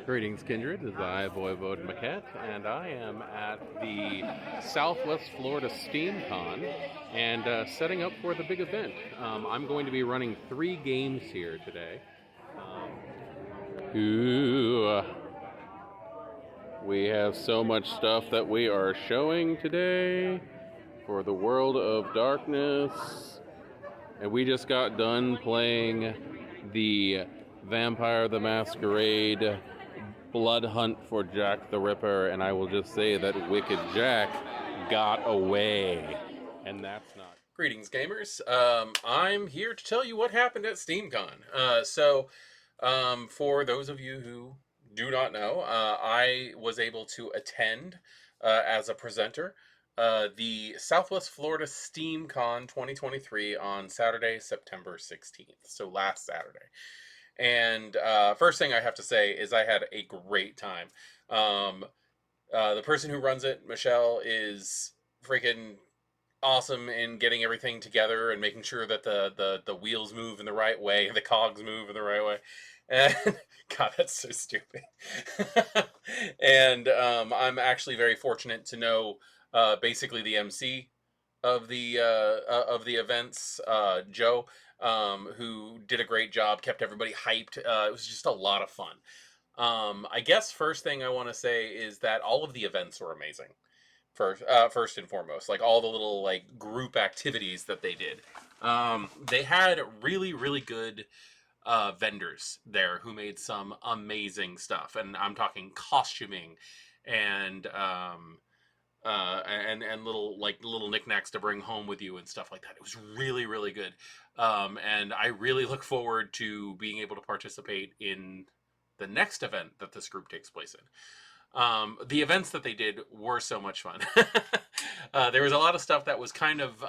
Greetings, kindred. This is I, Voivode Maquette, and I am at the Southwest Florida Steamcon and setting up for the big event. I'm going to be running 3 games here today. Ooh, we have so much stuff that we are showing today for the World of Darkness. And we just got done playing the Vampire the Masquerade Blood Hunt for Jack the Ripper, and I will just say that Wicked Jack got away, and that's not. Greetings, gamers. I'm here to tell you what happened at SteamCon. For those of you who do not know, I was able to attend as a presenter the Southwest Florida SteamCon 2023 on Saturday, September 16th. So last Saturday. And first thing I have to say is I had a great time. The person who runs it, Michelle, is freaking awesome in getting everything together and making sure that the wheels move in the right way, the cogs move in the right way. And God, that's so stupid. And I'm actually very fortunate to know basically the MC of the events, Joe, who did a great job, kept everybody hyped. It was just a lot of fun. I guess first thing I want to say is that all of the events were amazing. First and foremost, like all the little like group activities that they did. They had really, really good vendors there who made some amazing stuff, and I'm talking costuming and and little knickknacks to bring home with you and stuff like that. It was really, really good, and I really look forward to being able to participate in the next event that this group takes place in. The events that they did were so much fun. There was a lot of stuff that was kind of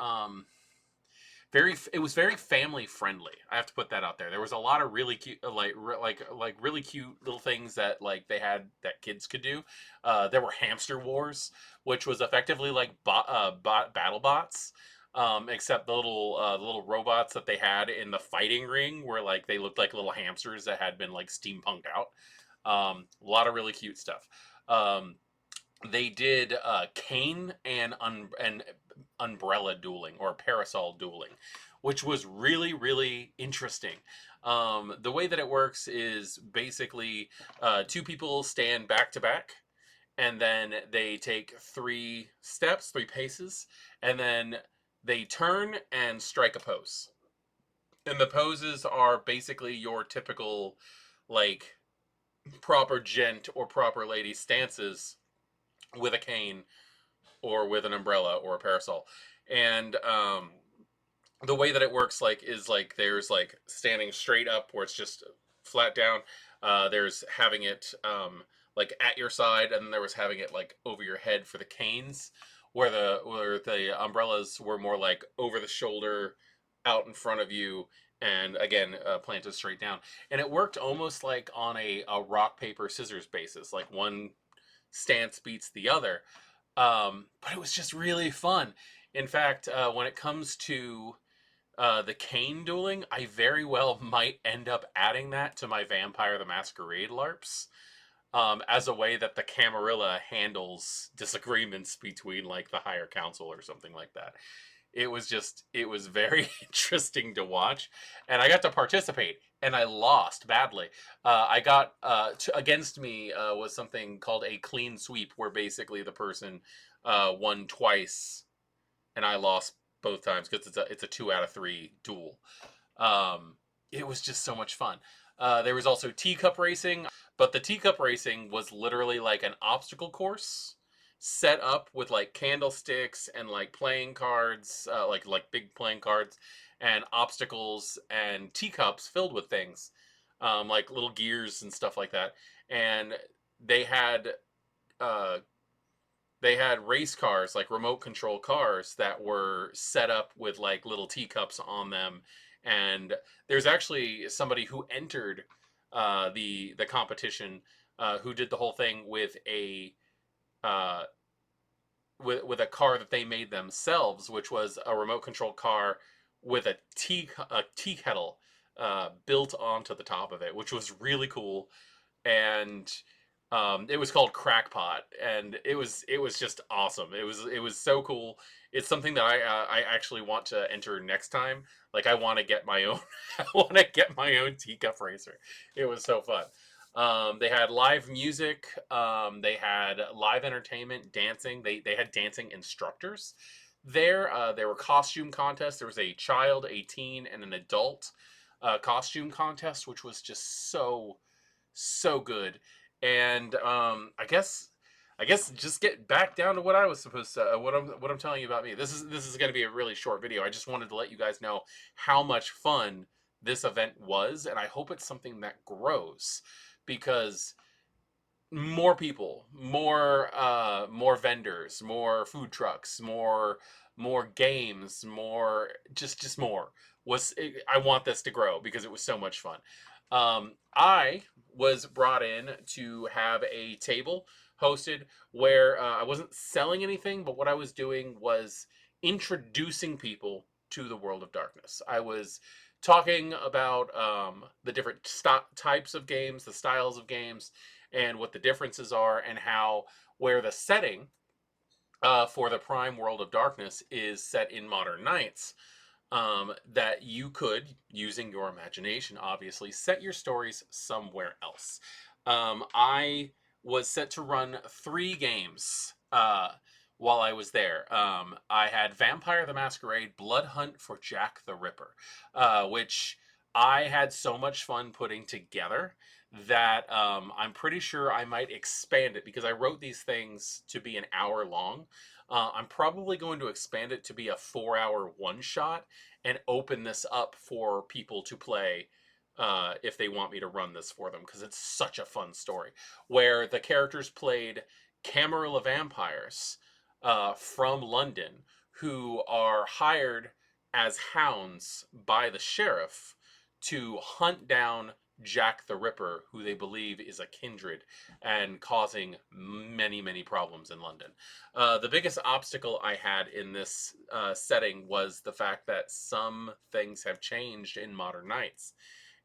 it was very family friendly. I have to put that out there. There was a lot of really cute, like really cute little things that like they had that kids could do. There were hamster wars, which was effectively like battle bots, except the little robots that they had in the fighting ring were like they looked like little hamsters that had been like steampunked out. A lot of really cute stuff. They did cane and umbrella dueling or parasol dueling, which was really, really interesting. The way that it works is basically 2 people stand back to back, and then they take 3 steps, 3 paces, and then they turn and strike a pose. And the poses are basically your typical, like, proper gent or proper lady stances with a cane or with an umbrella or a parasol. And the way that it works is like there's like standing straight up where it's just flat down. There's having it like at your side, and then there was having it like over your head for the canes, where the umbrellas were more like over the shoulder, out in front of you, and again planted straight down. And it worked almost like on a rock paper scissors basis, like one stance beats the other. But it was just really fun. In fact, when it comes to the cane dueling, I very well might end up adding that to my Vampire the Masquerade LARPs, as a way that the Camarilla handles disagreements between like the higher council or something like that. It was very interesting to watch, and I got to participate, and I lost badly. I got against me was something called a clean sweep, where basically the person won twice, and I lost both times because it's a 2 out of 3 duel. It was just so much fun. There was also teacup racing, but the teacup racing was literally like an obstacle course set up with like candlesticks and like playing cards, like big playing cards, and obstacles and teacups filled with things, like little gears and stuff like that. And they had race cars, like remote control cars, that were set up with like little teacups on them. And there's actually somebody who entered the competition who did the whole thing with a with a car that they made themselves, which was a remote control car with a tea kettle built onto the top of it, which was really cool. and it was called Crackpot, and it was just awesome. It was so cool. It's something that I actually want to enter next time. Like I want to get my own. I want to get my own teacup racer. It was so fun. They had live music. They had live entertainment, dancing. They had dancing instructors there. There were costume contests. There was a child, a teen, and an adult costume contest, which was just so good. And I guess just get back down to what I was supposed to what I'm telling you about me. This is going to be a really short video. I just wanted to let you guys know how much fun this event was, and I hope it's something that grows because more people, more vendors, more food trucks, more games, more just more I want this to grow because it was so much fun. I was brought in to have a table hosted where I wasn't selling anything, but what I was doing was introducing people to the world of darkness. I was talking about the different types of games, the styles of games, and what the differences are, and how where the setting for the prime world of darkness is set in modern nights, that you could, using your imagination, obviously, set your stories somewhere else. I was set to run 3 games while I was there. I had Vampire the Masquerade Blood Hunt for Jack the Ripper, which I had so much fun putting together that I'm pretty sure I might expand it because I wrote these things to be an hour long. I'm probably going to expand it to be a 4-hour one shot and open this up for people to play if they want me to run this for them because it's such a fun story where the characters played Camarilla vampires from London who are hired as hounds by the sheriff to hunt down Jack the Ripper, who they believe is a kindred and causing many problems in London. The biggest obstacle I had in this setting was the fact that some things have changed in modern nights,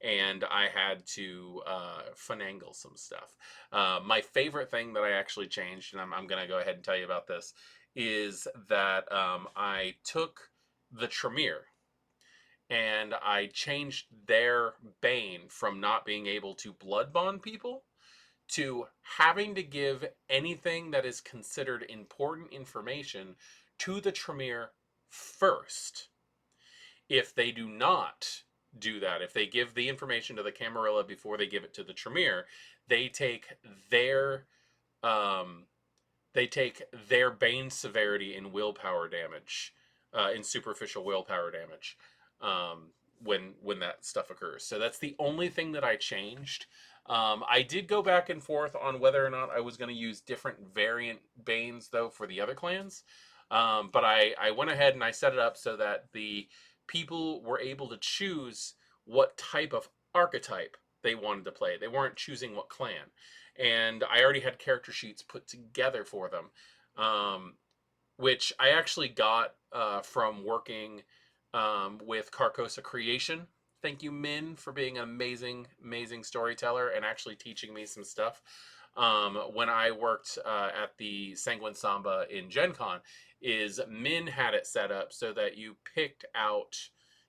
and I had to finagle some stuff. My favorite thing that I actually changed, and I'm going to go ahead and tell you about this, is that I took the Tremere and I changed their bane from not being able to blood bond people to having to give anything that is considered important information to the Tremere first. If they do not do that, if they give the information to the Camarilla before they give it to the Tremere, they take their um, they take their bane severity in willpower damage, in superficial willpower damage, um, when that stuff occurs. So that's the only thing that I changed. I did go back and forth on whether or not I was going to use different variant banes though for the other clans, but I went ahead and I set it up so that the people were able to choose what type of archetype they wanted to play. They weren't choosing what clan, and I already had character sheets put together for them, which I actually got from working with Carcosa Creation. Thank you, Min, for being an amazing storyteller and actually teaching me some stuff. When I worked at the Sanguine Samba in Gen Con, is Min had it set up so that you picked out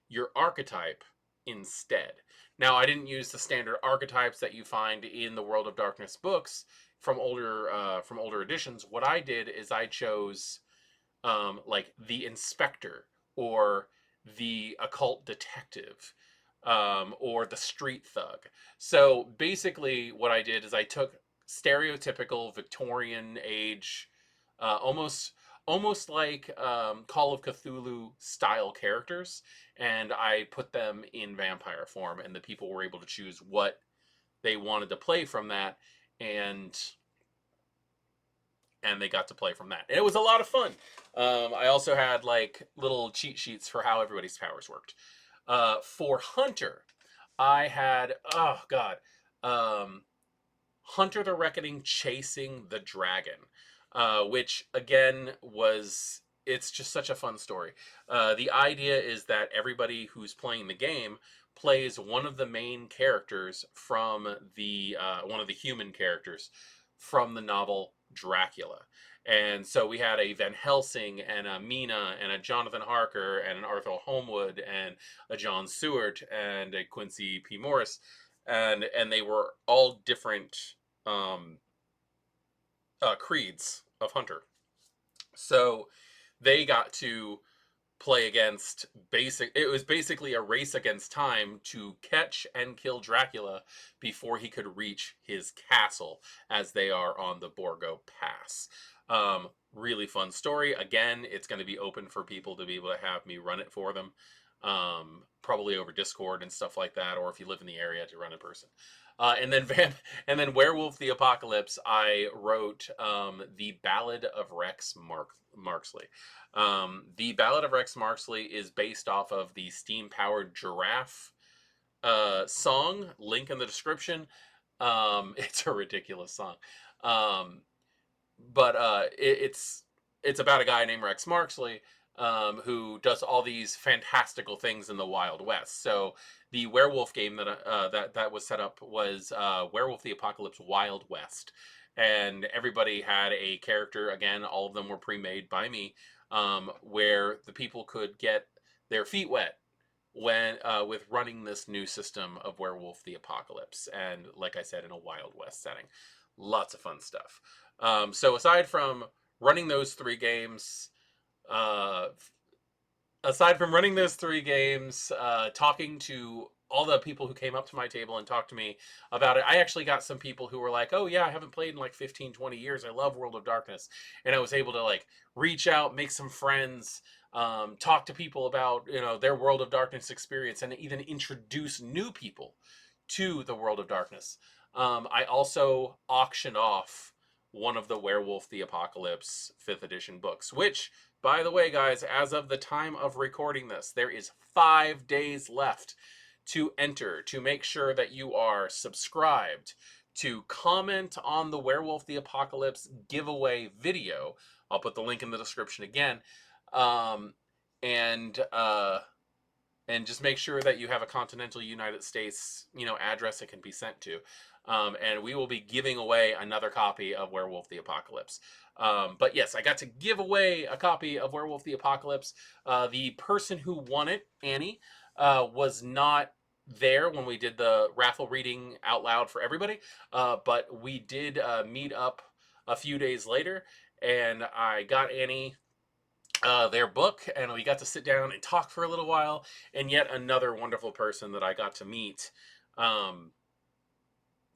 your archetype instead. Now, I didn't use the standard archetypes that you find in the World of Darkness books from older editions. What I did is I chose like the inspector or the occult detective, or the street thug. So basically, what I did is I took stereotypical Victorian age, almost like Call of Cthulhu style characters, and I put them in vampire form, and the people were able to choose what they wanted to play from that, and they got to play from that. And it was a lot of fun. I also had like little cheat sheets for how everybody's powers worked. For Hunter, I had, oh god, um, Hunter the Reckoning chasing the dragon, which again was, it's just such a fun story. The idea is that everybody who's playing the game plays one of the main characters from the one of the human characters from the novel Dracula. And so we had a Van Helsing and a Mina and a Jonathan Harker and an Arthur Holmwood and a John Stewart and a Quincy P. Morris, and they were all different um, creeds of hunter. So they got to play against it was basically a race against time to catch and kill Dracula before he could reach his castle, as they are on the Borgo Pass. Really fun story. Again, it's going to be open for people to be able to have me run it for them, probably over Discord and stuff like that, or if you live in the area, to run in person. And then Werewolf the Apocalypse, I wrote the Ballad of Rex Marksley. The Ballad of Rex Marksley is based off of the steam-powered Giraffe song. Link in the description. It's a ridiculous song. But it's about a guy named Rex Marksley who does all these fantastical things in the Wild West. So the werewolf game that was set up was Werewolf the Apocalypse Wild West. And everybody had a character. Again, all of them were pre-made by me, where the people could get their feet wet when with running this new system of Werewolf the Apocalypse. And like I said, in a Wild West setting. Lots of fun stuff. So aside from running those three games, talking to all the people who came up to my table and talked to me about it, I actually got some people who were like, oh yeah, I haven't played in like 15, 20 years. I love World of Darkness. And I was able to like reach out, make some friends, talk to people about, their World of Darkness experience, and even introduce new people to the World of Darkness. I also auctioned off one of the Werewolf the Apocalypse 5th edition books, which, by the way, guys, as of the time of recording this, there is 5 days left to enter, to make sure that you are subscribed, to comment on the Werewolf the Apocalypse giveaway video. I'll put the link in the description again. And just make sure that you have a continental United States, address it can be sent to. And we will be giving away another copy of Werewolf the Apocalypse. But yes, I got to give away a copy of Werewolf the Apocalypse. The person who won it, Annie, was not there when we did the raffle reading out loud for everybody. But we did meet up a few days later, and I got Annie their book, and we got to sit down and talk for a little while. And yet another wonderful person that I got to meet,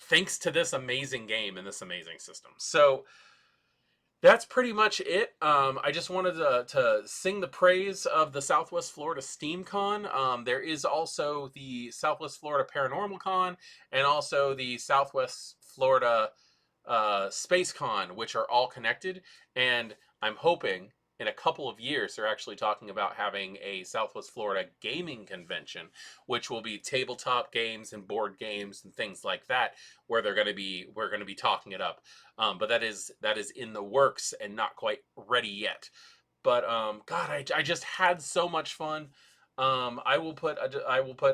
thanks to this amazing game and this amazing system. So that's pretty much it. I just wanted to sing the praise of the Southwest Florida Steamcon. There is also the Southwest Florida Paranormal Con, and also the Southwest Florida Space Con, which are all connected. And I'm hoping in a couple of years, they're actually talking about having a Southwest Florida gaming convention, which will be tabletop games and board games and things like that, where we're going to be talking it up. But that is in the works and not quite ready yet. But God, I just had so much fun. I will put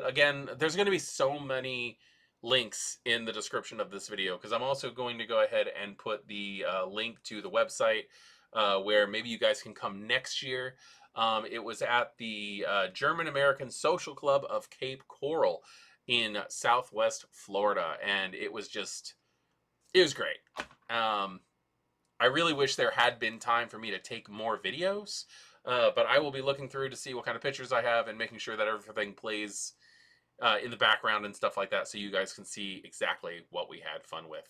again. There's going to be so many links in the description of this video, because I'm also going to go ahead and put the link to the website. Where maybe you guys can come next year. It was at the German-American Social Club of Cape Coral in Southwest Florida, and it was great. I really wish there had been time for me to take more videos, but I will be looking through to see what kind of pictures I have and making sure that everything plays in the background and stuff like that, so you guys can see exactly what we had fun with.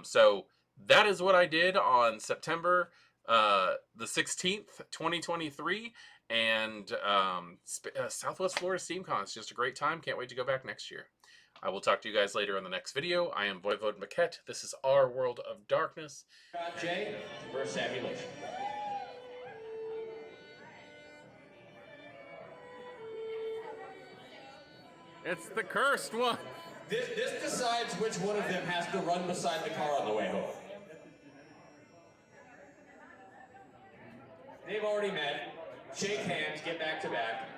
So that is what I did on September the 16th, 2023, and Southwest Florida Steamcon is just a great time. Can't wait to go back next year. I will talk to you guys later in the next video. I am Voivode Maquette. This is our World of Darkness. Jay, first tabulation. It's the cursed one. This decides which one of them has to run beside the car on the way home. They've already met. Shake hands, get back to back.